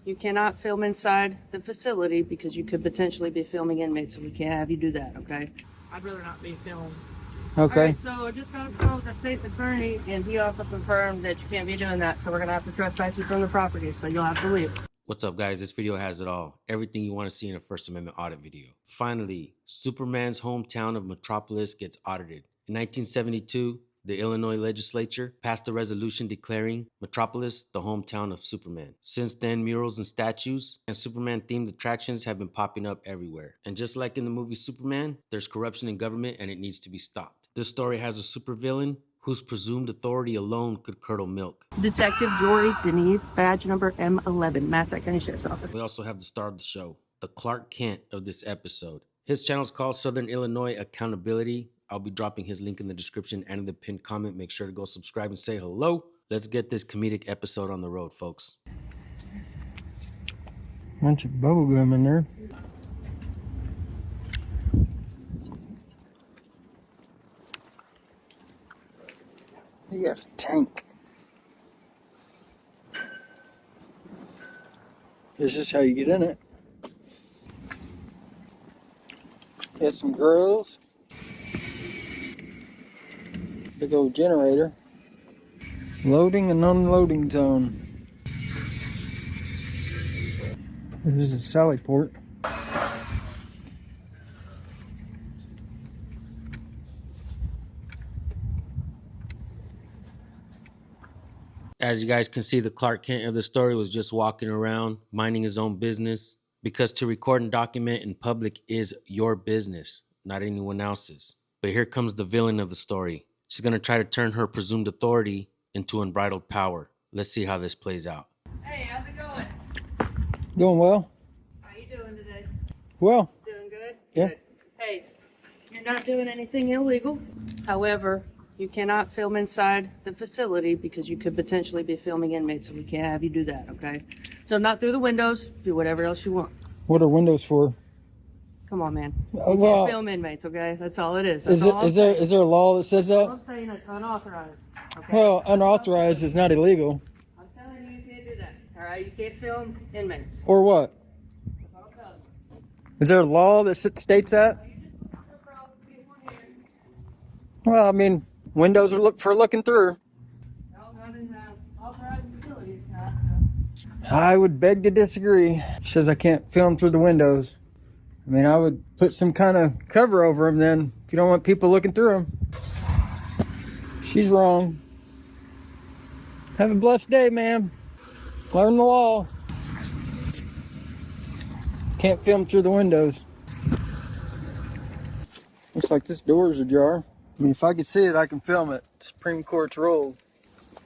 you cannot film inside the facility because you could potentially be filming inmates, so we can't have you do that, okay? I'd rather not be filmed. Okay. All right, so I just got a phone with the state's attorney, and he also confirmed that you can't be doing that, so we're going to have to trespass you from the property, so you'll have to leave. What's up, guys? This video has it all. Everything you want to see in a First Amendment audit video. Finally, Superman's hometown of Metropolis gets audited. In 1972, the Illinois legislature passed a resolution declaring Metropolis the hometown of Superman. Since then, murals and statues and Superman-themed attractions have been popping up everywhere. And just like in the movie Superman, there's corruption in government and it needs to be stopped. This story has a supervillain whose presumed authority alone could curdle milk. Detective Jory Denise, badge number M11, Massac County Sheriff's Office. We also have the star of the show, the Clark Kent of this episode. His channel is called Southern Illinois Accountability. I'll be dropping his link in the description and in the pinned comment. Make sure to go subscribe and say hello. Let's get this comedic episode on the road, folks. Bunch of bubble gum in there. You got a tank. This is how you get in it. Got some grills. Big old generator. Loading and unloading zone. This is a Sally port. As you guys can see, the Clark Kent of the story was just walking around, minding his own business. Because to record and document in public is your business, not anyone else's. But here comes the villain of the story. She's going to try to turn her presumed authority into unbridled power. Let's see how this plays out. Hey, how's it going? Doing well. How you doing today? Well. Doing good? Yeah. Good. Hey, you're not doing anything illegal. However, you cannot film inside the facility because you could potentially be filming inmates, so we can't have you do that, okay? So not through the windows. Do whatever else you want. What are windows for? Come on, man. You Well, can't film inmates, okay? That's all it is. That's is all there a law that says All that? I'm saying it's unauthorized. Okay? Well, unauthorized is not illegal. I'm telling you, you can't do that. All right? You can't film inmates. Or what? I'll tell you. Is there a law that states that? You just have no problem with people here. Well, I mean, windows are for looking through. No, not in authorized facilities. I would beg to disagree. She says I can't film through the windows. I mean, I would put some kind of cover over them then, if you don't want people looking through them. She's wrong. Have a blessed day, ma'am. Learn the law. Can't film through the windows. Looks like this door is ajar. I mean, if I could see it, I can film it. Supreme Court's ruled.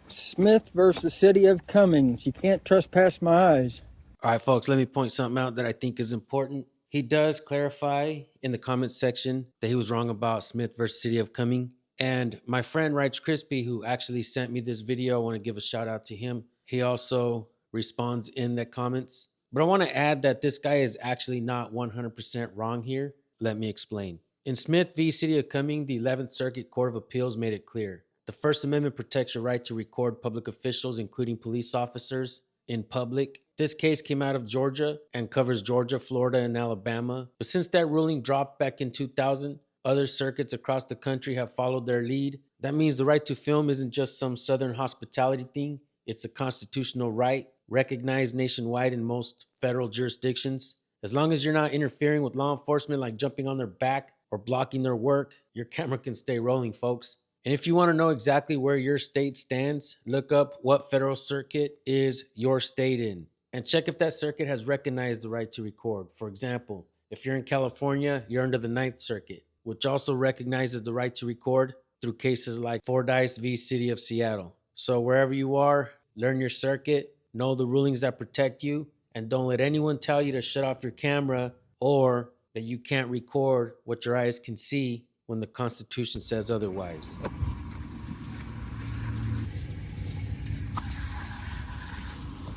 Smith versus City of Cummings. You can't trespass my eyes. All right, folks, let me point something out that I think is important. He does clarify in the comments section that he was wrong about Smith versus City of Cumming. And my friend Rights Crispy, who actually sent me this video, I want to give a shout out to him. He also responds in the comments. But I want to add that this guy is actually not 100% wrong here. Let me explain. In Smith v. City of Cumming, the 11th Circuit Court of Appeals made it clear. The First Amendment protects your right to record public officials, including police officers, in public. This case came out of Georgia and covers Georgia, Florida, and Alabama. But since that ruling dropped back in 2000, other circuits across the country have followed their lead. That means the right to film isn't just some Southern hospitality thing. It's a constitutional right recognized nationwide in most federal jurisdictions. As long as you're not interfering with law enforcement, like jumping on their back or blocking their work, your camera can stay rolling, folks. And if you want to know exactly where your state stands, look up what federal circuit is your state in. And check if that circuit has recognized the right to record. For example, if you're in California, you're under the 9th Circuit, which also recognizes the right to record through cases like Fordyce v. City of Seattle. So wherever you are, learn your circuit, know the rulings that protect you, and don't let anyone tell you to shut off your camera or that you can't record what your eyes can see when the Constitution says otherwise.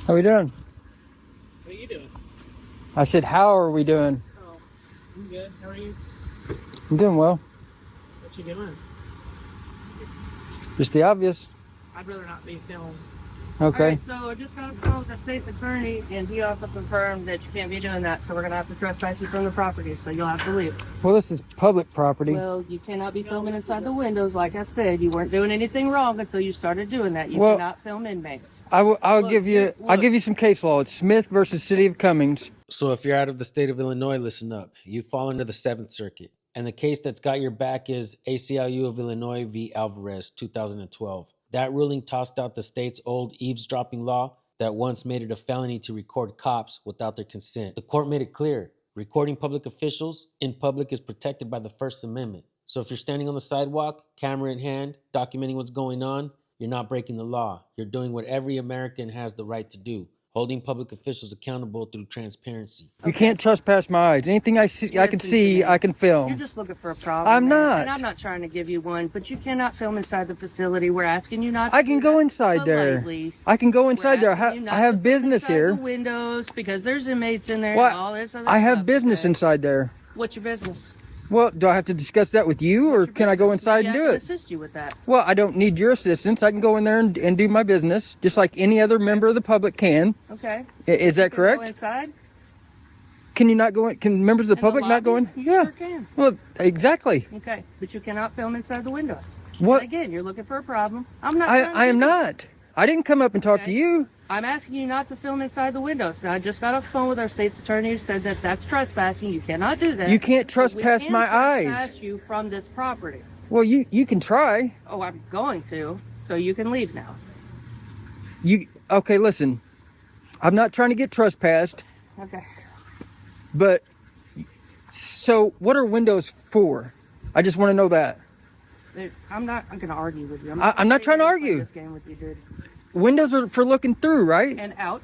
How we doing? What are you doing? I said, how are we doing? Oh, I'm good. How are you? I'm doing well. What you doing? Just the obvious. I'd rather not be filmed. Okay. All right, so I just got a phone with the state's attorney, and he also confirmed that you can't be doing that, so we're going to have to trespass you from the property, so you'll have to leave. Well, this is public property. Well, you cannot be filming inside the windows. Like I said, you weren't doing anything wrong until you started doing that. You cannot film inmates. I'll Look, give you look. I'll give you some case law. It's Smith versus City of Cummings. So if you're out of the state of Illinois, listen up. You fall under the 7th Circuit. And the case that's got your back is ACLU of Illinois v. Alvarez, 2012. That ruling tossed out the state's old eavesdropping law that once made it a felony to record cops without their consent. The court made it clear, recording public officials in public is protected by the First Amendment. So if you're standing on the sidewalk, camera in hand, documenting what's going on, you're not breaking the law. You're doing what every American has the right to do, holding public officials accountable through transparency. You can't trespass my eyes. Anything I see, I can see, I can You're film. just looking for a problem. I'm man. not. And I'm not trying to give you one, but you cannot film inside the facility. We're asking you not to. I can do go that inside there. politely. I can go We're inside there. asking you not I have to film business inside here. The windows, because there's inmates in there What? and all this other I have stuff, business okay? inside there. What's your business? Well, do I have to discuss that with you, or can I go inside and Maybe do I can it? assist you with that. Well, I don't need your assistance. I can go in there and do my business, just like any other member of the public can. Okay. Is that You can go correct? inside? Can you not go in? Can members of the In public not go in? lobby? You Yeah. sure can. Well, exactly. Okay, but you cannot film inside the windows. What? And again, you're looking for a problem. I'm not. trying to I am do that. not. I didn't come up and talk to Okay. you. I'm asking you not to film inside the windows. Now, I just got off the phone with our state's attorney who said that that's trespassing. You cannot do that. You can't So we trespass can my eyes. trespass you from this property. Well, you can try. Oh, I'm going to. So you can leave now. Okay? Listen, I'm not trying to get trespassed, Okay. but so what are windows for? I just want to know that. I'm going to argue with you. I'm not trying to play argue. This game with you, dude. Windows are for looking through, right? And out.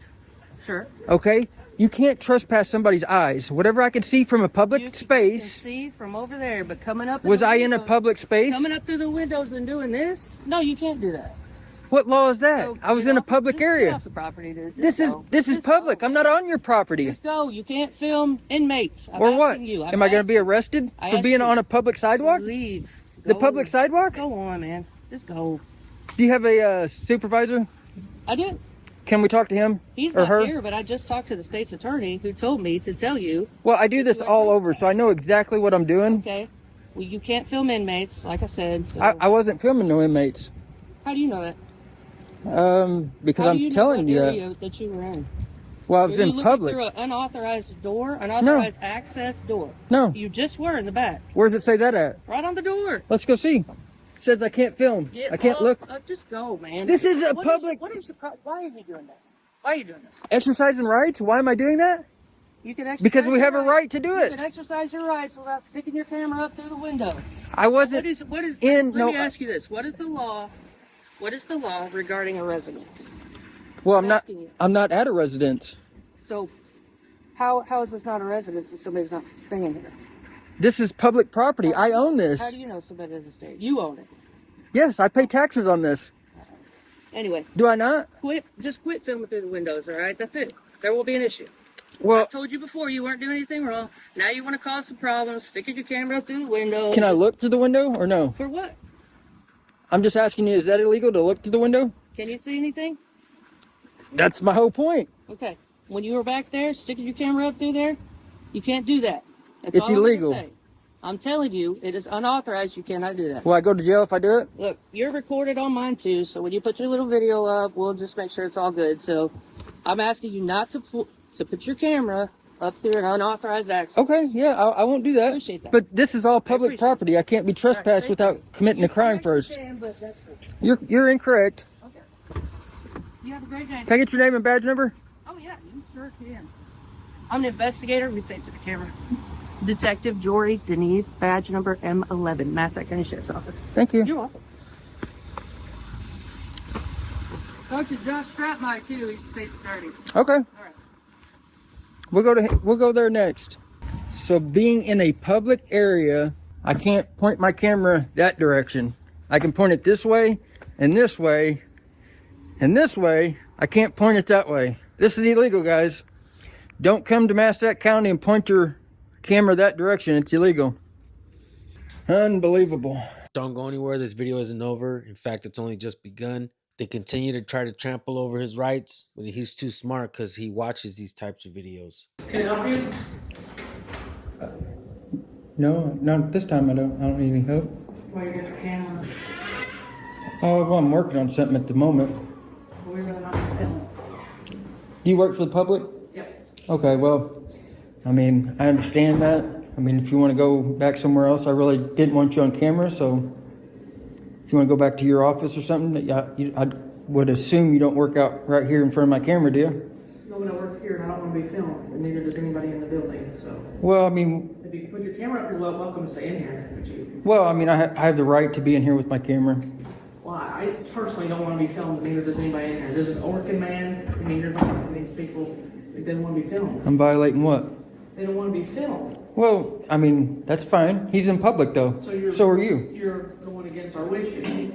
Sure. Okay. You can't trespass somebody's eyes. Whatever I can see from a public You can space. see from over there, but coming up. Was the I in a windows- public space? Coming up through the windows and doing this? No, you can't do that. What law is that? So, I was get in a off- public just get area. off the property, dude. This is Just public. go. I'm not on your property. Just go. You can't film inmates. I'm Or what? asking you. Am I going to be arrested I for asked being you. on a public sidewalk? Leave. The Go. public sidewalk? Go on, man. Just go. Do you have a supervisor? I did. Can we talk to him He's or not her? here, but I just talked to the state's attorney who told me to tell you. Well, I do this all over, so I know exactly what I'm doing. Okay. Well, you can't film inmates, like I said. So. I wasn't filming no inmates. How do you know that? Because How I'm do you telling know you what that. area that you were in? Well, I was Were you in looking public. through an unauthorized door, unauthorized access door. No. You just were in the back, Where does it say that at? right on the door. Let's go see. It says I can't film. Get I can't up. look. Just go, man. This is a What public- What is the why are you doing this? Why are you doing this? Exercising rights? Why am I doing that? You can exercise Because we your have a rights. right to do You it. can exercise your rights without sticking your camera up through the window. I wasn't. What is? in- Let no, me ask you this: What is the law? What is the law regarding a residence? Well, I'm not. asking you. I'm not at a residence. So, how is this not a residence if somebody's not staying here? This is public property. I own How this. do you know somebody doesn't stay? You own it. Yes, I pay taxes on this. Anyway, Do I not? just quit filming through the windows. All right, that's it. There will be an issue. I Well, told you before you weren't doing anything wrong. Now you want to cause some problems, sticking your camera up through the window. can I look through the window or no? For what? I'm just asking you, is that illegal to look through the window? Can you see anything? That's my whole point. Okay. When you were back there, sticking your camera up through there, you can't do that. That's It's all I'm gonna illegal. say. I'm telling you, it is unauthorized. You cannot do that. Will I go to jail if I do it? Look, you're recorded on mine too, so when you put your little video up, we'll just make sure it's all good. So I'm asking you not to put your camera up through an unauthorized access. Okay, yeah, I won't do that. Appreciate that. But this is all public appreciate property. I can't be trespassed All right, without committing a crime first. But that's cool. You're incorrect. Okay. You have a great day. Can I get your name and badge number? Oh yeah, you sure can. I'm an investigator. Let me say it to the camera. Detective Jory Denise, badge number M11, Massac County Sheriff's Office. Thank you. You're welcome. Talk to Josh Stratmeyer too. He's the state's attorney. Okay, All right. we'll go there next. So being in a public area, I can't point my camera that direction. I can point it this way and this way and this way. I can't point it that way. This is illegal, guys. Don't come to Massac County and point your camera that direction. It's illegal. Unbelievable. Don't go anywhere. This video isn't over. In fact, it's only just begun. They continue to try to trample over his rights, but he's too smart because he watches these types of videos. Can I help you? No, not this time. I don't need any help. Why you got your camera? Oh, well, I'm working on something at the moment. We're really not filming. Do you work for the public? Yep. Okay, well, I mean, I understand that. I mean, if you want to go back somewhere else, I really didn't want you on camera, so if you want to go back to your office or something, I would assume you don't work out right here in front of my camera, do you? No, we don't work here, and I don't want to be filmed, and neither does anybody in the building, so. Well, I mean, If you can put your camera up, you're welcome to stay in here, but you. well, I mean, I have the right to be in here with my camera. Well, I personally don't want to be filmed, neither does anybody in here. There's an working man, I mean, you're violating these people, they don't want to be filmed. I'm violating what? They don't want to be filmed. Well, I mean, that's fine. He's in public, though. So are you. You're going against our wishes.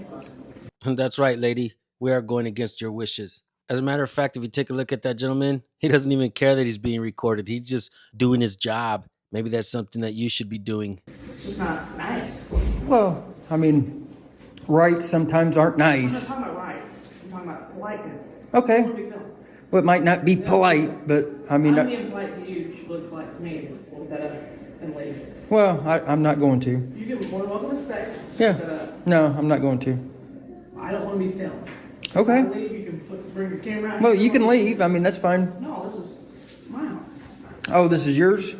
That's right, lady. We are going against your wishes. As a matter of fact, if you take a look at that gentleman, he doesn't even care that he's being recorded. He's just doing his job. Maybe that's something that you should be doing. It's just not nice. Well, I mean, rights sometimes aren't I'm not nice. talking about rights. I'm talking about politeness. Okay. I want to be filmed. Well, it might not be polite, but I mean, I'm being polite to you. You should look polite to me. Hold that up and leave. well, I'm not going to. You get more than welcome to stay. Yeah. Hold that up. No, I'm not going to. I don't want to be filmed. Okay. If I leave, you can bring your camera out. Well, you can leave. I mean, that's fine. No, this is my house. Oh, this is yours?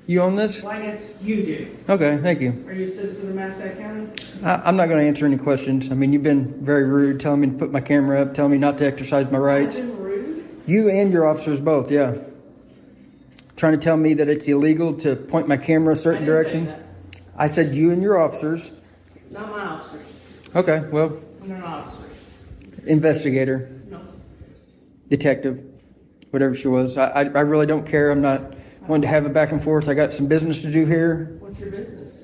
You own this? Well, I guess you do. Okay, thank you. Are you a citizen of Massac County? I'm not going to answer any questions. I mean, you've been very rude, telling me to put my camera up, telling me not to exercise my rights. I've been rude. You and your officers both, yeah. Trying to tell me that it's illegal to point my camera a certain I didn't direction. say that. I said you and your officers. Not my officers. Okay, well, I'm not an officer. investigator, No. detective, whatever she was. I really don't care. I'm not wanting to have a back and forth. I got some business to do here. What's your business?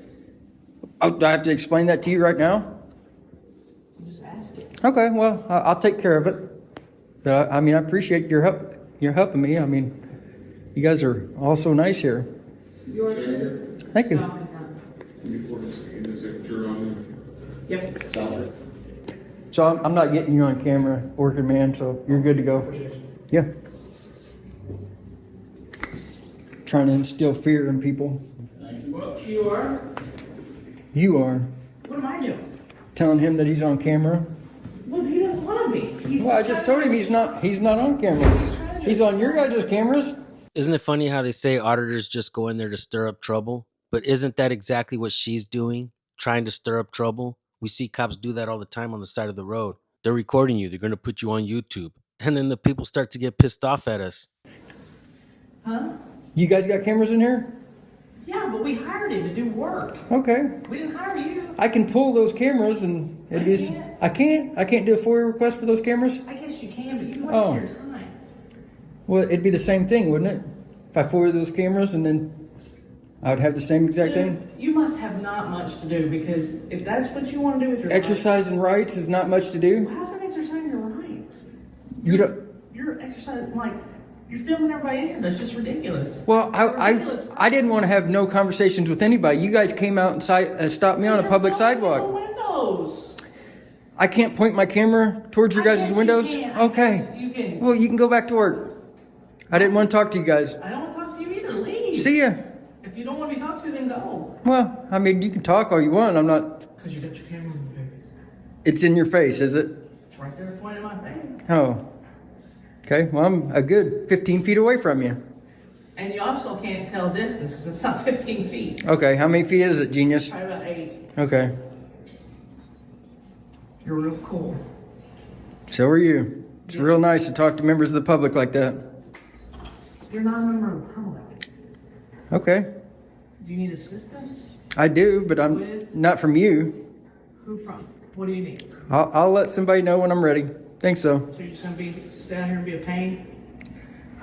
Oh, do I have to explain that to you right now? I'm just asking. Okay, well, I'll take care of it. But I mean, I appreciate your help. You're helping me. I mean, you guys are all so nice here. You are too? Thank you. No. Yep. So I'm not getting you on camera, working man. So you're good to go. Yeah. Trying to instill fear in people. You are? You are What am I doing? telling him that he's on camera. Well, he doesn't want to be. Well, I just told him he's not on camera. He's on your guys' cameras. Isn't it funny how they say auditors just go in there to stir up trouble? But isn't that exactly what she's doing? Trying to stir up trouble? We see cops do that all the time on the side of the road. They're recording you. They're going to put you on YouTube. And then the people start to get pissed off at us. Huh? You guys got cameras in here? Yeah, but we hired him to do work. Okay. We didn't hire you. I can pull those cameras and it'd be. can't. I can't. I can't do a FOIA request for those cameras. I guess you can, but you waste Oh. your time. Well, it'd be the same thing, wouldn't it? If I FOIA those cameras and then I would have the same exact thing. Dude, you must have not much to do because if that's what you want to do with your Exercising rights is not much to life, do. how's that exercising your rights? You don't. You're exercising like you're filming everybody in. That's just ridiculous. Well, Ridiculous. I didn't want to have no conversations with anybody. You guys came out and stopped me on a public You're sidewalk. filming the windows. I can't point my camera towards your I guys' guess you windows? can. I Okay. guess you can. Well, you can go back to work. I didn't want to talk to you guys. I don't want to talk to you either. Leave. See ya. If you don't want to be talked to, then go. Well, I mean, you can talk all you want. I'm not. Because you got your camera in your face. It's in your face, is it? It's right there pointing at my face. Oh. Okay. Well, I'm a good 15 feet away from you. And you also can't tell distance because it's not 15 feet. Okay. How many feet is it, genius? Probably about 8. Okay. You're real cool. So are you. It's real nice to talk to members of the public like that. You're not a member of the public. Okay. Do you need assistance? I do, but I'm With? not from you. Who from? What do you need? I'll let somebody know when I'm ready. Think so. So you're just going to stay out here and be a pain?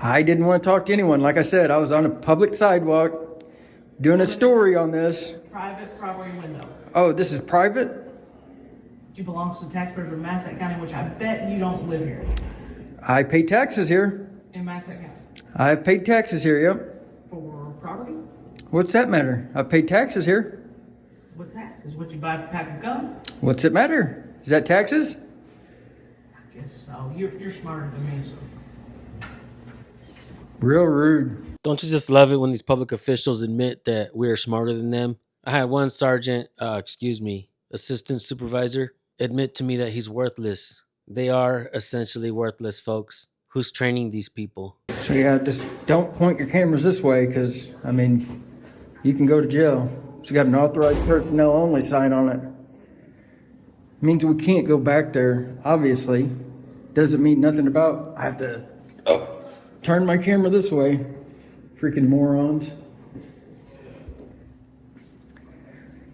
I didn't want to talk to anyone. Like I said, I was on a public sidewalk doing a story on this. Private property window. Oh, this is private? It belongs to taxpayers of Massac County, which I bet you don't live here. I pay taxes here. In Massac County. I've paid taxes here, yep. For property? What's that matter? I paid taxes here. What tax? Is what you buy a pack of gum? What's it matter? Is that taxes? So you're smarter than me, so. Real rude. Don't you just love it when these public officials admit that we're smarter than them? I had one assistant supervisor, admit to me that he's worthless. They are essentially worthless, folks. Who's training these people? So yeah, just don't point your cameras this way, because, I mean, you can go to jail. It's got an authorized personnel only sign on it. Means we can't go back there, obviously. Doesn't mean nothing about, I have to turn my camera this way. Freaking morons.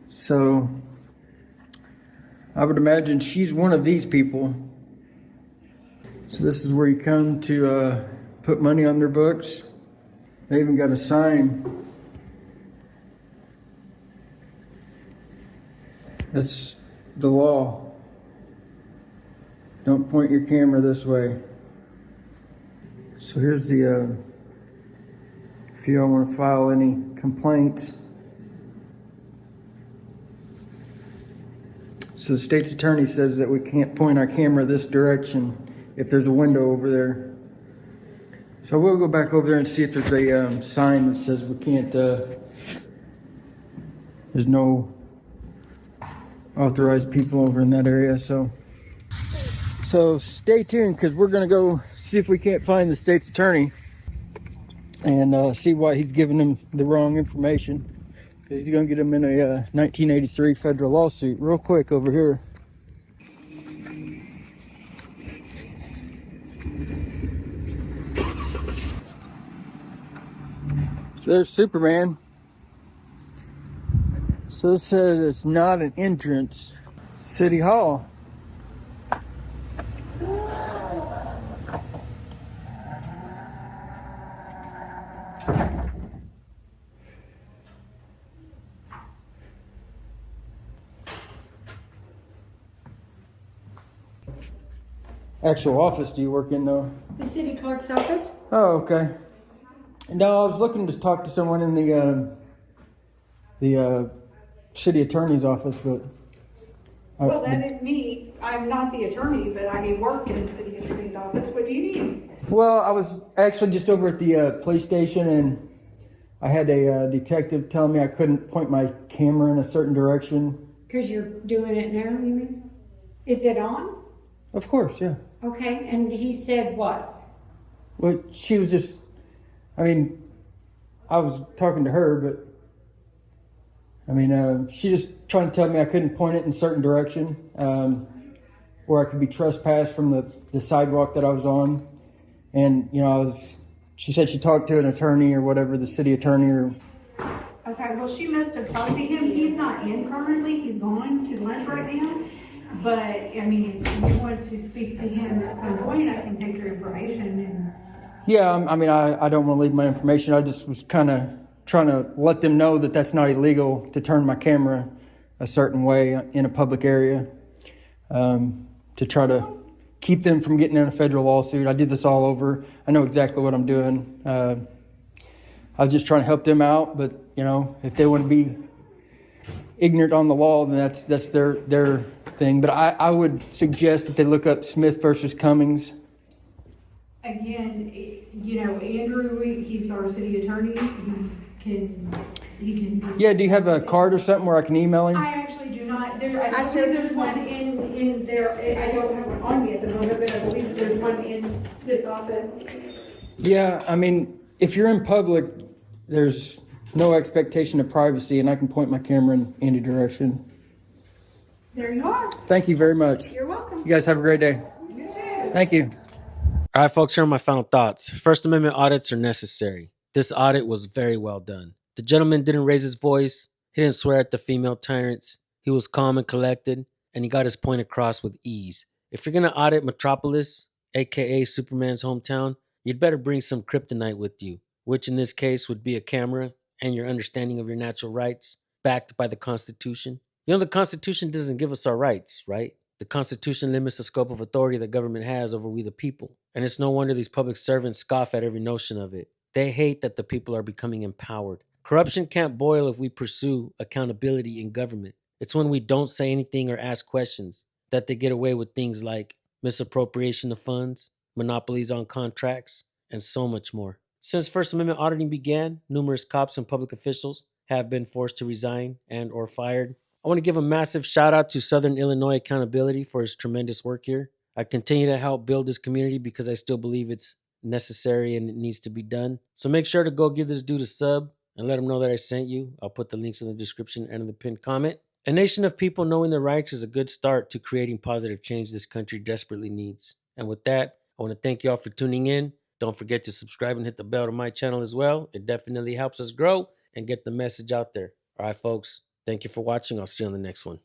So, I would imagine she's one of these people. So this is where you come to put money on their books. They even got a sign. That's the law. Don't point your camera this way. So here's the, if you all want to file any complaints. So the state's attorney says that we can't point our camera this direction if there's a window over there. So we'll go back over there and see if there's a sign that says we can't, there's no authorized people over in that area. So stay tuned, because we're going to go see if we can't find the state's attorney and see why he's giving him the wrong information. Because he's going to get him in a 1983 federal lawsuit real quick over here. So there's Superman. So it says it's not an entrance. City Hall. Actual office do you work in, though? The city clerk's office? Oh, okay. No, I was looking to talk to someone in the city attorney's office, but... Well, that is me. I'm not the attorney, but I work in the city attorney's office. What do you need? Well, I was actually just over at the police station, and I had a detective tell me I couldn't point my camera in a certain direction. Because you're doing it now, you mean? Is it on? Of course, yeah. Okay, and he said what? Well, she was just... I mean, I was talking to her, but... I mean, she just trying to tell me I couldn't point it in a certain direction, or I could be trespassed from the sidewalk that I was on. And, you know, she said she talked to an attorney or whatever, the city attorney or... Okay, well, she must have talked to him. He's not in currently. He's gone to lunch right now. But, I mean, if you want to speak to him at some point, I can take your information and... Yeah, I mean, I don't want to leave my information. I just was kind of trying to let them know that that's not illegal to turn my camera a certain way in a public area, to try to keep them from getting in a federal lawsuit. I did this all over. I know exactly what I'm doing. I was just trying to help them out, but, you know, if they want to be ignorant on the law, then that's their thing. But I would suggest that they look up Smith versus Cummings. Again, you know, Andrew, he's our city attorney. He can. Yeah, do you have a card or something where I can email him? I actually do not. I believe there's one in there. I don't have one on me at the moment, but I believe there's one in this office. Yeah, I mean, if you're in public, there's no expectation of privacy, and I can point my camera in any direction. There you are. Thank you very much. You're welcome. You guys have a great day. You too. Thank you. All right, folks, here are my final thoughts. First Amendment audits are necessary. This audit was very well done. The gentleman didn't raise his voice. He didn't swear at the female tyrants. He was calm and collected, and he got his point across with ease. If you're going to audit Metropolis, aka Superman's hometown, you'd better bring some kryptonite with you, which in this case would be a camera and your understanding of your natural rights, backed by the Constitution. You know, the Constitution doesn't give us our rights, right? The Constitution limits the scope of authority the government has over we the people. And it's no wonder these public servants scoff at every notion of it. They hate that the people are becoming empowered. Corruption can't boil if we pursue accountability in government. It's when we don't say anything or ask questions that they get away with things like misappropriation of funds, monopolies on contracts, and so much more. Since First Amendment auditing began, numerous cops and public officials have been forced to resign and or fired. I want to give a massive shout out to Southern Illinois Accountability for his tremendous work here. I continue to help build this community because I still believe it's necessary and it needs to be done. So make sure to go give this dude a sub and let him know that I sent you. I'll put the links in the description and in the pinned comment. A nation of people knowing their rights is a good start to creating positive change this country desperately needs. And with that, I want to thank y'all for tuning in. Don't forget to subscribe and hit the bell to my channel as well. It definitely helps us grow and get the message out there. All right, folks. Thank you for watching. I'll see you on the next one.